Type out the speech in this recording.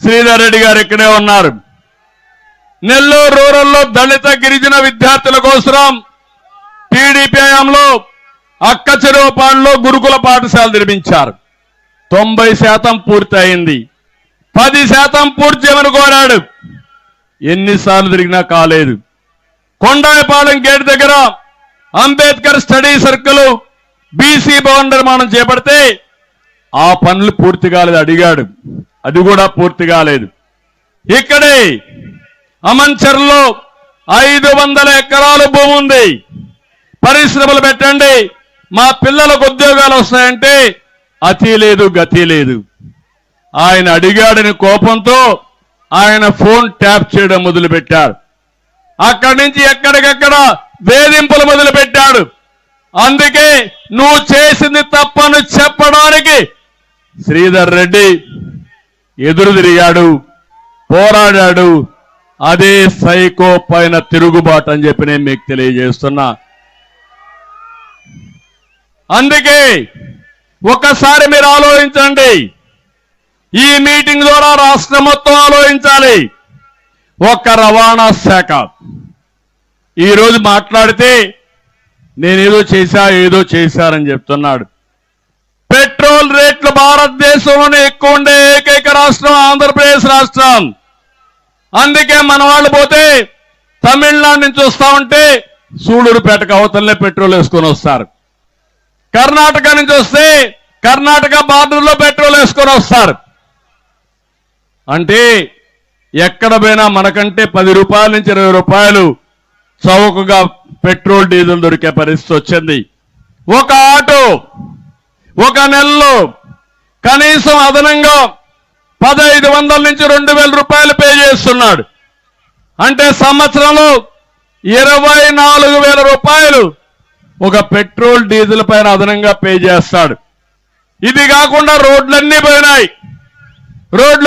శ్రీధర్ రెడ్డి గారు ఇక్కడే ఉన్నారు. నెల్లూరు రూరల్లో దళిత గిరిజన విద్యార్థుల కోసం టీడీపీ హయాంలో అక్క చెరువుపాడులో గురుకుల పాఠశాల నిర్మించారు. 90% పూర్తి అయింది. 10% పూర్తి చేయమని కోరాడు. ఎన్నిసార్లు తిరిగినా కాలేదు. కొండాయపాలెం గేట్ దగ్గర Ambedkar study circle BC Bhavan నిర్మాణం చేపడితే ఆ పనులు పూర్తి కాలేదు. అడిగాడు, అది కూడా పూర్తి కాలేదు. ఇక్కడే అమంచర్లో 500 ఎకరాల భూమి ఉంది. పరిశ్రమలు పెట్టండి, మా పిల్లలకు ఉద్యోగాలు వస్తాయంటే అతి లేదు గతి లేదు. ఆయన అడిగాడని కోపంతో ఆయన ఫోన్ ట్యాప్ చేయడం మొదలుపెట్టారు. అక్కడి నుంచి ఎక్కడికక్కడ వేధింపులు మొదలుపెట్టాడు. అందుకే నువ్వు చేసింది తప్పని చెప్పడానికి శ్రీధర్ రెడ్డి ఎదురు తిరిగాడు, పోరాడాడు. అదే సైకో పైన తిరుగుబాటు అని చెప్పి నేను మీకు తెలియజేస్తున్నా. అందుకే ఒక్కసారి మీరు ఆలోచించండి. ఈ మీటింగ్ ద్వారా రాష్ట్రం మొత్తం ఆలోచించాలి. ఒక్క రవాణా శాఖ ఈరోజు మాట్లాడితే నేనేదో ఏదో చేశారని చెప్తున్నాడు. పెట్రోల్ రేట్లు భారతదేశంలోనే ఎక్కువ ఉండే ఏకైక రాష్ట్రం ఆంధ్రప్రదేశ్ రాష్ట్రం. అందుకే మన వాళ్ళు పోతే తమిళనాడు నుంచి వస్తా ఉంటే సూళ్లూరుపేటకు అవతలనే పెట్రోల్ వేసుకొని వస్తారు. కర్ణాటక నుంచి వస్తే కర్ణాటక బార్డర్లో పెట్రోల్ వేసుకొని వస్తారు. అంటే ఎక్కడ పోయినా మనకంటే 10 రూపాయల నుంచి 20 రూపాయలు చౌకగా పెట్రోల్ డీజిల్ దొరికే పరిస్థితి వచ్చింది. ఒక ఆటో ఒక నెలలో కనీసం అదనంగా 1500 నుంచి 2000 రూపాయలు పే చేస్తున్నాడు. అంటే సంవత్సరంలో 24,000 రూపాయలు ఒక పెట్రోల్ డీజిల్ పైన అదనంగా పే చేస్తాడు. ఇది కాకుండా రోడ్లన్నీ పోయినాయి. రోడ్లు